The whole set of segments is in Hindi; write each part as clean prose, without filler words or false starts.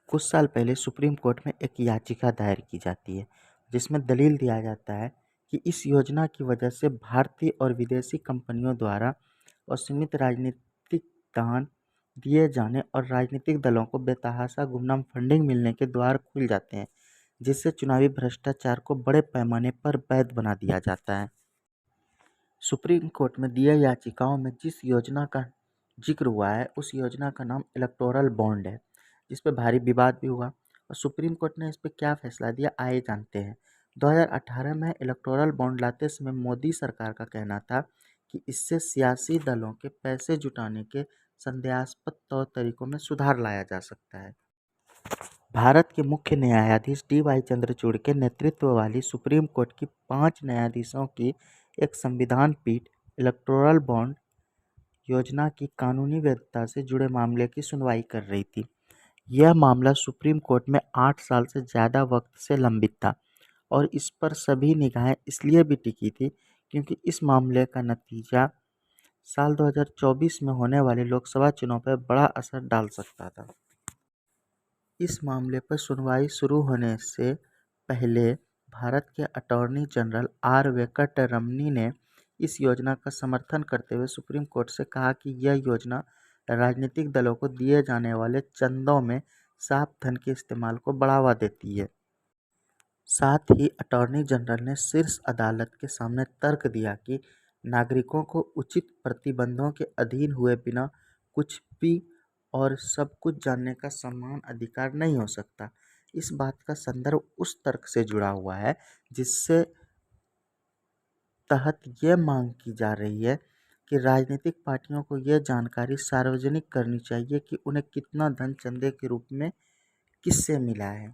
कुछ साल पहले सुप्रीम कोर्ट में एक याचिका दायर की जाती है, जिसमें दलील दिया जाता है कि इस योजना की वजह से भारतीय और विदेशी कंपनियों द्वारा असीमित राजनीतिक दान दिए जाने और राजनीतिक दलों को बेतहाशा गुमनाम फंडिंग मिलने के द्वार खुल जाते हैं, जिससे चुनावी भ्रष्टाचार को बड़े पैमाने पर वैध बना दिया जाता है। सुप्रीम कोर्ट में दिए याचिकाओं में जिस योजना का जिक्र हुआ है, उस योजना का नाम इलेक्टोरल बॉन्ड है, जिस पे भारी विवाद भी हुआ। और सुप्रीम कोर्ट ने इस पे क्या फैसला दिया, आइए जानते हैं। 2018 में इलेक्टोरल बॉन्ड लाते समय मोदी सरकार का कहना था कि इससे सियासी दलों के पैसे जुटाने के संदेहास्पद तौर तरीकों में सुधार लाया जा सकता है। भारत के मुख्य न्यायाधीश डी.वाई. चंद्रचूड़ के नेतृत्व वाली सुप्रीम कोर्ट की 5 न्यायाधीशों की एक संविधान पीठ इलेक्टोरल बॉन्ड योजना की कानूनी वैधता से जुड़े मामले की सुनवाई कर रही थी। यह मामला सुप्रीम कोर्ट में 8 साल से ज़्यादा वक्त से लंबित था और इस पर सभी निगाहें इसलिए भी टिकी थी क्योंकि इस मामले का नतीजा साल 2024 में होने वाले लोकसभा चुनाव पर बड़ा असर डाल सकता था। इस मामले पर सुनवाई शुरू होने से पहले भारत के अटॉर्नी जनरल आर वेंकटरमणी ने इस योजना का समर्थन करते हुए सुप्रीम कोर्ट से कहा कि यह योजना राजनीतिक दलों को दिए जाने वाले चंदों में साफ धन के इस्तेमाल को बढ़ावा देती है। साथ ही अटॉर्नी जनरल ने शीर्ष अदालत के सामने तर्क दिया कि नागरिकों को उचित प्रतिबंधों के अधीन हुए बिना कुछ भी और सब कुछ जानने का समान अधिकार नहीं हो सकता। इस बात का संदर्भ उस तर्क से जुड़ा हुआ है जिससे तहत ये मांग की जा रही है कि राजनीतिक पार्टियों को यह जानकारी सार्वजनिक करनी चाहिए कि उन्हें कितना धन चंदे के रूप में किससे मिला है।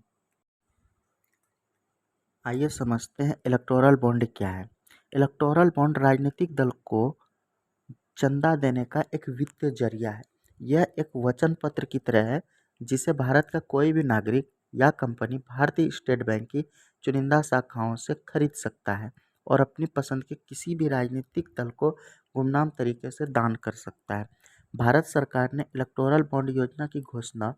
आइए समझते हैं इलेक्टोरल बॉन्ड क्या है। इलेक्टोरल बॉन्ड राजनीतिक दल को चंदा देने का एक वित्तीय जरिया है। यह एक वचन पत्र की तरह है जिसे भारत का कोई भी नागरिक या कंपनी भारतीय स्टेट बैंक की चुनिंदा शाखाओं से खरीद सकता है और अपनी पसंद के किसी भी राजनीतिक दल को गुमनाम तरीके से दान कर सकता है। भारत सरकार ने इलेक्टोरल बॉन्ड योजना की घोषणा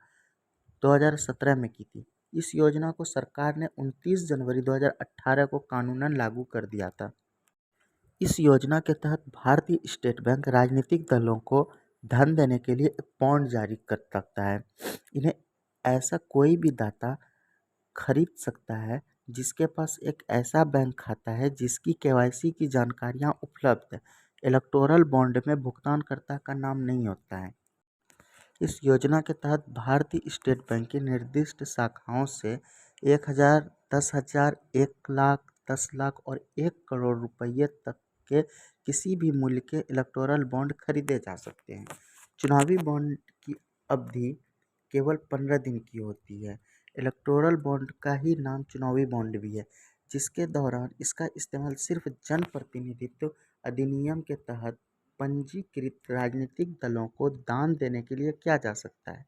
2017 में की थी। इस योजना को सरकार ने 29 जनवरी 2018 को कानूनन लागू कर दिया था। इस योजना के तहत भारतीय स्टेट बैंक राजनीतिक दलों को धन देने के लिए एक बॉन्ड जारी कर सकता है। इन्हें ऐसा कोई भी दाता खरीद सकता है जिसके पास एक ऐसा बैंक खाता है जिसकी केवाईसी की जानकारियां उपलब्ध है। इलेक्टोरल बॉन्ड में भुगतानकर्ता का नाम नहीं होता है। इस योजना के तहत भारतीय स्टेट बैंक की निर्दिष्ट शाखाओं से 1000, 10,000, 1 लाख, 10 लाख और 1 करोड़ रुपये तक के किसी भी मूल्य के इलेक्टोरल बॉन्ड खरीदे जा सकते हैं। चुनावी बॉन्ड की अवधि केवल 15 दिन की होती है। इलेक्टोरल बॉन्ड का ही नाम चुनावी बॉन्ड भी है, जिसके दौरान इसका इस्तेमाल सिर्फ जनप्रतिनिधित्व अधिनियम के तहत पंजीकृत राजनीतिक दलों को दान देने के लिए किया जा सकता है।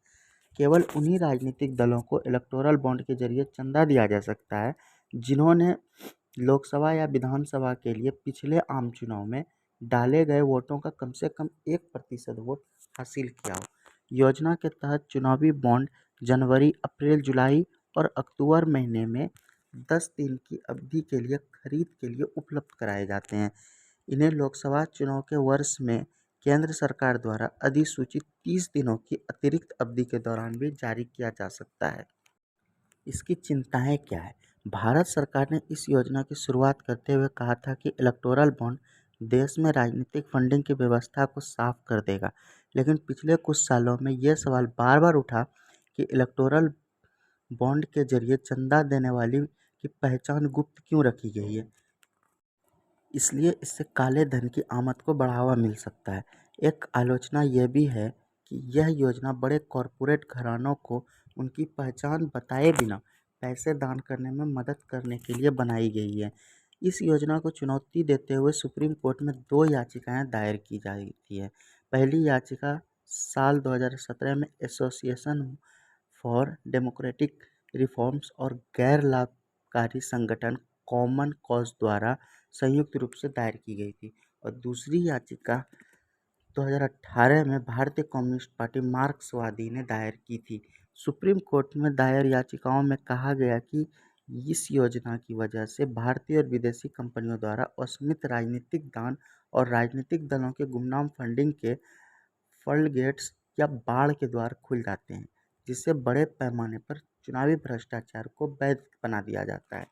केवल उन्हीं राजनीतिक दलों को इलेक्टोरल बॉन्ड के जरिए चंदा दिया जा सकता है जिन्होंने लोकसभा या विधानसभा के लिए पिछले आम चुनाव में डाले गए वोटों का कम से कम 1% वोट हासिल किया हो। योजना के तहत चुनावी बॉन्ड जनवरी, अप्रैल, जुलाई और अक्टूबर महीने में 10 दिन की अवधि के लिए खरीद के लिए उपलब्ध कराए जाते हैं। इन्हें लोकसभा चुनाव के वर्ष में केंद्र सरकार द्वारा अधिसूचित 30 दिनों की अतिरिक्त अवधि के दौरान भी जारी किया जा सकता है। इसकी चिंताएं क्या है? भारत सरकार ने इस योजना की शुरुआत करते हुए कहा था कि इलेक्टोरल बॉन्ड देश में राजनीतिक फंडिंग की व्यवस्था को साफ कर देगा, लेकिन पिछले कुछ सालों में यह सवाल बार बार उठा कि इलेक्टोरल बॉन्ड के जरिए चंदा देने वाली की पहचान गुप्त क्यों रखी गई है। इसलिए इससे काले धन की आमद को बढ़ावा मिल सकता है। एक आलोचना यह भी है कि यह योजना बड़े कॉरपोरेट घरानों को उनकी पहचान बताए बिना पैसे दान करने में मदद करने के लिए बनाई गई है। इस योजना को चुनौती देते हुए सुप्रीम कोर्ट में 2 याचिकाएं दायर की जाती है। पहली याचिका साल 2017 में एसोसिएशन फॉर डेमोक्रेटिक रिफॉर्म्स और गैर लाभकारी संगठन कॉमन कॉज द्वारा संयुक्त रूप से दायर की गई थी और दूसरी याचिका 2018 में भारतीय कम्युनिस्ट पार्टी मार्क्सवादी ने दायर की थी। सुप्रीम कोर्ट में दायर याचिकाओं में कहा गया कि इस योजना की वजह से भारतीय और विदेशी कंपनियों द्वारा असीमित राजनीतिक दान और राजनीतिक दलों के गुमनाम फंडिंग के फ्लडगेट्स या बाढ़ के द्वार खुल जाते हैं, जिससे बड़े पैमाने पर चुनावी भ्रष्टाचार को वैध बना दिया जाता है।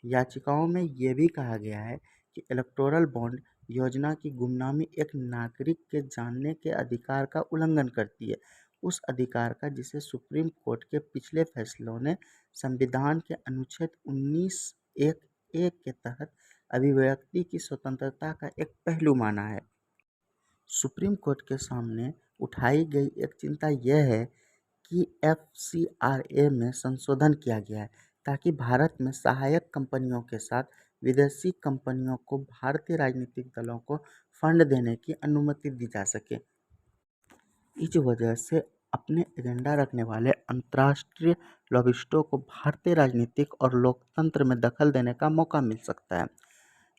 याचिकाओं में ये भी कहा गया है कि इलेक्टोरल बॉन्ड योजना की गुमनामी एक नागरिक के जानने के अधिकार का उल्लंघन करती है, उस अधिकार का जिसे सुप्रीम कोर्ट के पिछले फैसलों ने संविधान के अनुच्छेद 19(1)(a) के तहत अभिव्यक्ति की स्वतंत्रता का एक पहलू माना है। सुप्रीम कोर्ट के सामने उठाई गई एक चिंता यह है कि एफसीआरए में संशोधन किया गया है ताकि भारत में सहायक कंपनियों के साथ विदेशी कंपनियों को भारतीय राजनीतिक दलों को फंड देने की अनुमति दी जा सके। इस वजह से अपने एजेंडा रखने वाले अंतर्राष्ट्रीय लॉबिस्टों को भारतीय राजनीतिक और लोकतंत्र में दखल देने का मौका मिल सकता है।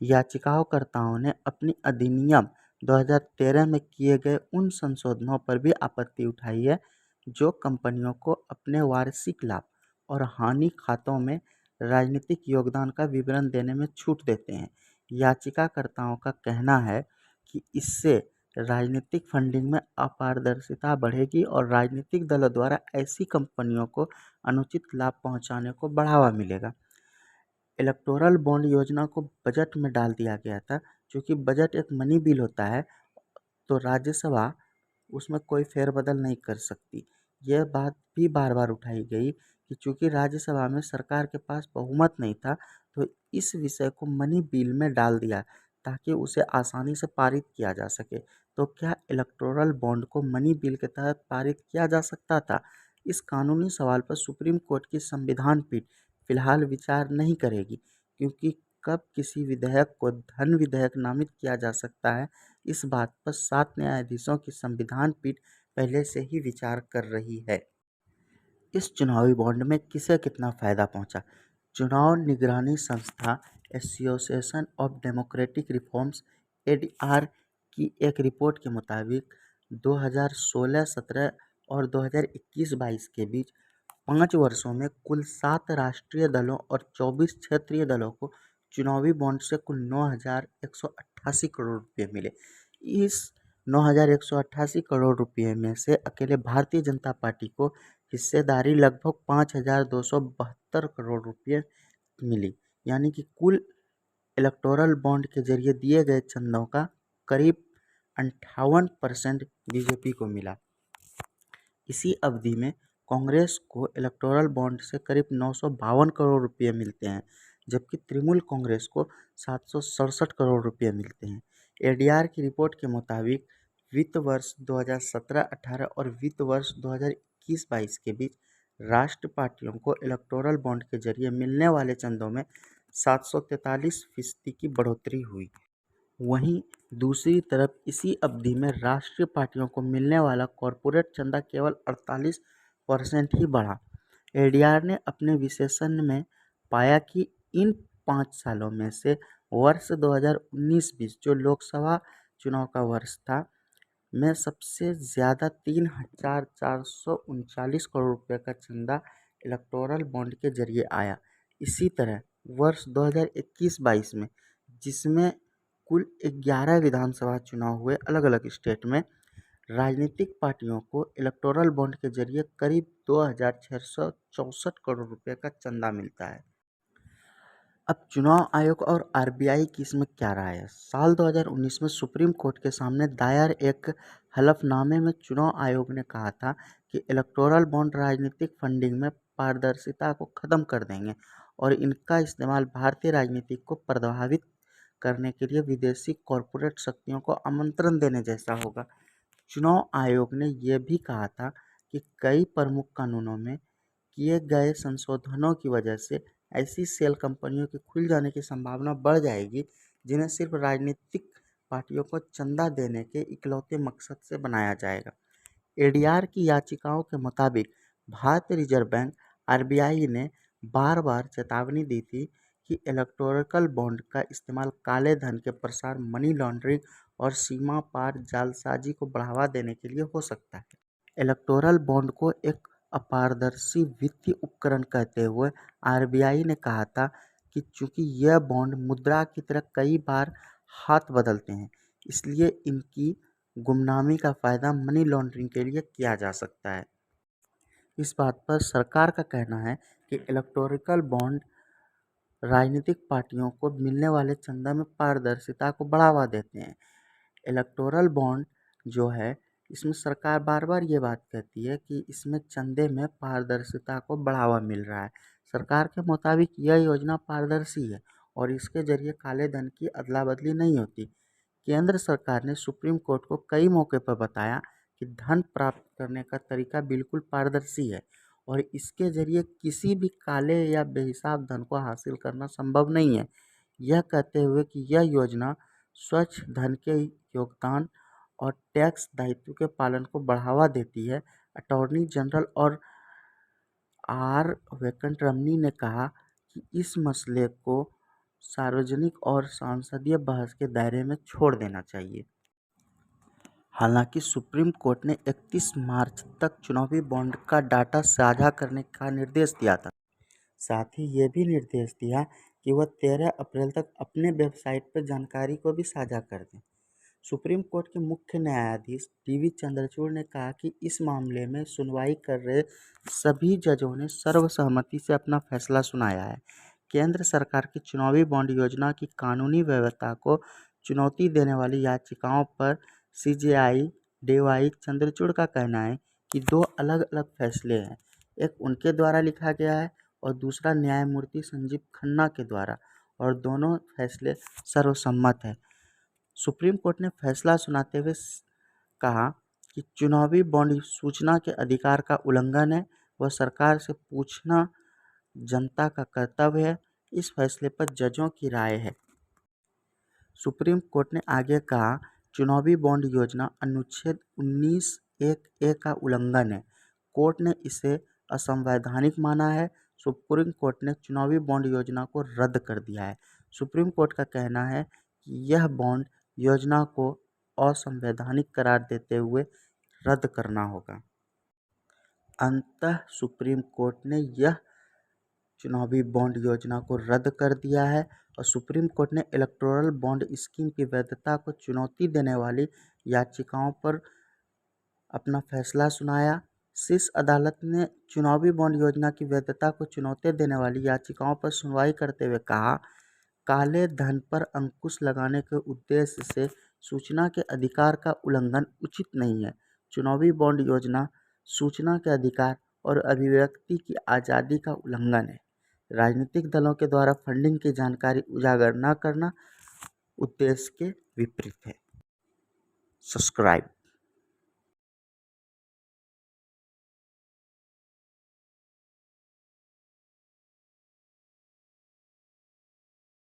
याचिकाकर्ताओं ने अपनी अधिनियम 2013 में किए गए उन संशोधनों पर भी आपत्ति उठाई है जो कंपनियों को अपने वार्षिक लाभ और हानि खातों में राजनीतिक योगदान का विवरण देने में छूट देते हैं। याचिकाकर्ताओं का कहना है कि इससे राजनीतिक फंडिंग में अपारदर्शिता बढ़ेगी और राजनीतिक दलों द्वारा ऐसी कंपनियों को अनुचित लाभ पहुंचाने को बढ़ावा मिलेगा। इलेक्टोरल बॉन्ड योजना को बजट में डाल दिया गया था, क्योंकि बजट एक मनी बिल होता है तो राज्यसभा उसमें कोई फेरबदल नहीं कर सकती। यह बात भी बार बार उठाई गई कि चूंकि राज्यसभा में सरकार के पास बहुमत नहीं था तो इस विषय को मनी बिल में डाल दिया ताकि उसे आसानी से पारित किया जा सके। तो क्या इलेक्टोरल बॉन्ड को मनी बिल के तहत पारित किया जा सकता था? इस कानूनी सवाल पर सुप्रीम कोर्ट की संविधान पीठ फिलहाल विचार नहीं करेगी, क्योंकि कब किसी विधेयक को धन विधेयक नामित किया जा सकता है, इस बात पर 7 न्यायाधीशों की संविधान पीठ पहले से ही विचार कर रही है। इस चुनावी बॉन्ड में किसे कितना फायदा पहुंचा? चुनाव निगरानी संस्था association of democratic reforms (ADR) की एक रिपोर्ट के मुताबिक 2016-17 और 2021-22 के बीच 5 वर्षों में कुल 7 राष्ट्रीय दलों और 24 क्षेत्रीय दलों को चुनावी बॉन्ड से कुल 9,188 करोड़ रुपये मिले। इस 9,188 करोड़ रुपये में से अकेले भारतीय जनता पार्टी को हिस्सेदारी लगभग 5,272 करोड़ रुपये मिली, यानी कि कुल इलेक्टोरल बॉन्ड के जरिए दिए गए चंदों का करीब 58% बीजेपी को मिला। इसी अवधि में कांग्रेस को इलेक्टोरल बॉन्ड से करीब 952 करोड़ रुपये मिलते हैं, जबकि तृणमूल कांग्रेस को 767 करोड़ रुपये मिलते हैं। एडीआर की रिपोर्ट के मुताबिक वित्त वर्ष 2017-18 और वित्त वर्ष 2021-22 के बीच राष्ट्र पार्टियों को इलेक्टोरल बॉन्ड के जरिए मिलने वाले चंदों में 743% की बढ़ोतरी हुई। वहीं दूसरी तरफ इसी अवधि में राष्ट्रीय पार्टियों को मिलने वाला कॉरपोरेट चंदा केवल 48% ही बढ़ा। एडीआर ने अपने विश्लेषण में पाया कि इन 5 सालों में से वर्ष 2019-20 जो लोकसभा चुनाव का वर्ष था, में सबसे ज़्यादा 3,439 करोड़ रुपये का चंदा इलेक्टोरल बॉन्ड के जरिए आया। इसी तरह वर्ष 2021-22 में, जिसमें कुल 11 विधानसभा चुनाव हुए अलग अलग स्टेट में, राजनीतिक पार्टियों को इलेक्टोरल बॉन्ड के जरिए करीब 2,664 करोड़ रुपये का चंदा मिलता है। अब चुनाव आयोग और आरबीआई की इसमें क्या राय है? साल 2019 में सुप्रीम कोर्ट के सामने दायर एक हलफनामे में चुनाव आयोग ने कहा था कि इलेक्टोरल बॉन्ड राजनीतिक फंडिंग में पारदर्शिता को खत्म कर देंगे और इनका इस्तेमाल भारतीय राजनीति को प्रभावित करने के लिए विदेशी कॉरपोरेट शक्तियों को आमंत्रण देने जैसा होगा। चुनाव आयोग ने यह भी कहा था कि कई प्रमुख कानूनों में किए गए संशोधनों की वजह से ऐसी सेल कंपनियों के खुल जाने की संभावना बढ़ जाएगी जिन्हें सिर्फ राजनीतिक पार्टियों को चंदा देने के इकलौते मकसद से बनाया जाएगा। एडीआर की याचिकाओं के मुताबिक भारतीय रिजर्व बैंक आरबीआई ने बार बार चेतावनी दी थी कि इलेक्टोरल बॉन्ड का इस्तेमाल काले धन के प्रसार, मनी लॉन्ड्रिंग और सीमा पार जालसाजी को बढ़ावा देने के लिए हो सकता है। इलेक्टोरल बॉन्ड को एक अपारदर्शी वित्तीय उपकरण कहते हुए आरबीआई ने कहा था कि चूंकि यह बॉन्ड मुद्रा की तरह कई बार हाथ बदलते हैं, इसलिए इनकी गुमनामी का फ़ायदा मनी लॉन्ड्रिंग के लिए किया जा सकता है। इस बात पर सरकार का कहना है कि इलेक्टोरल बॉन्ड राजनीतिक पार्टियों को मिलने वाले चंदा में पारदर्शिता को बढ़ावा देते हैं। इलेक्टोरल बॉन्ड जो है, इसमें सरकार बार बार ये बात कहती है कि इसमें चंदे में पारदर्शिता को बढ़ावा मिल रहा है। सरकार के मुताबिक यह योजना पारदर्शी है और इसके जरिए काले धन की अदला बदली नहीं होती। केंद्र सरकार ने सुप्रीम कोर्ट को कई मौके पर बताया कि धन प्राप्त करने का तरीका बिल्कुल पारदर्शी है और इसके जरिए किसी भी काले या बेहिसाब धन को हासिल करना संभव नहीं है। यह कहते हुए कि यह योजना स्वच्छ धन के योगदान और टैक्स दायित्व के पालन को बढ़ावा देती है। अटॉर्नी जनरल और आर वेंकटरमणी ने कहा कि इस मसले को सार्वजनिक और संसदीय बहस के दायरे में छोड़ देना चाहिए। हालांकि सुप्रीम कोर्ट ने 31 मार्च तक चुनावी बॉन्ड का डाटा साझा करने का निर्देश दिया था। साथ ही ये भी निर्देश दिया कि वह 13 अप्रैल तक अपने वेबसाइट पर जानकारी को भी साझा कर दें। सुप्रीम कोर्ट के मुख्य न्यायाधीश डीवी चंद्रचूड़ ने कहा कि इस मामले में सुनवाई कर रहे सभी जजों ने सर्वसम्मति से अपना फैसला सुनाया है। केंद्र सरकार की चुनावी बॉन्ड योजना की कानूनी वैधता को चुनौती देने वाली याचिकाओं पर सीजेआई डीवाई चंद्रचूड़ का कहना है कि दो अलग अलग फैसले हैं। एक उनके द्वारा लिखा गया है और दूसरा न्यायमूर्ति संजीव खन्ना के द्वारा, और दोनों फैसले सर्वसम्मत है। सुप्रीम कोर्ट ने फैसला सुनाते हुए कहा कि चुनावी बॉन्ड सूचना के अधिकार का उल्लंघन है। वह सरकार से पूछना जनता का कर्तव्य है। इस फैसले पर जजों की राय है। सुप्रीम कोर्ट ने आगे कहा, चुनावी बॉन्ड योजना अनुच्छेद 19(1)(a) का उल्लंघन है। कोर्ट ने इसे असंवैधानिक माना है। सुप्रीम कोर्ट ने चुनावी बॉन्ड योजना को रद्द कर दिया है। सुप्रीम कोर्ट का कहना है कि यह बॉन्ड योजना को असंवैधानिक करार देते हुए रद्द करना होगा। अंततः सुप्रीम कोर्ट ने यह चुनावी बॉन्ड योजना को रद्द कर दिया है और सुप्रीम कोर्ट ने इलेक्टोरल बॉन्ड स्कीम की वैधता को चुनौती देने वाली याचिकाओं पर अपना फैसला सुनाया। शीर्ष अदालत ने चुनावी बॉन्ड योजना की वैधता को चुनौती देने वाली याचिकाओं पर सुनवाई करते हुए कहा, काले धन पर अंकुश लगाने के उद्देश्य से सूचना के अधिकार का उल्लंघन उचित नहीं है। चुनावी बॉन्ड योजना सूचना के अधिकार और अभिव्यक्ति की आज़ादी का उल्लंघन है। राजनीतिक दलों के द्वारा फंडिंग की जानकारी उजागर न करना उद्देश्य के विपरीत है। सब्सक्राइब।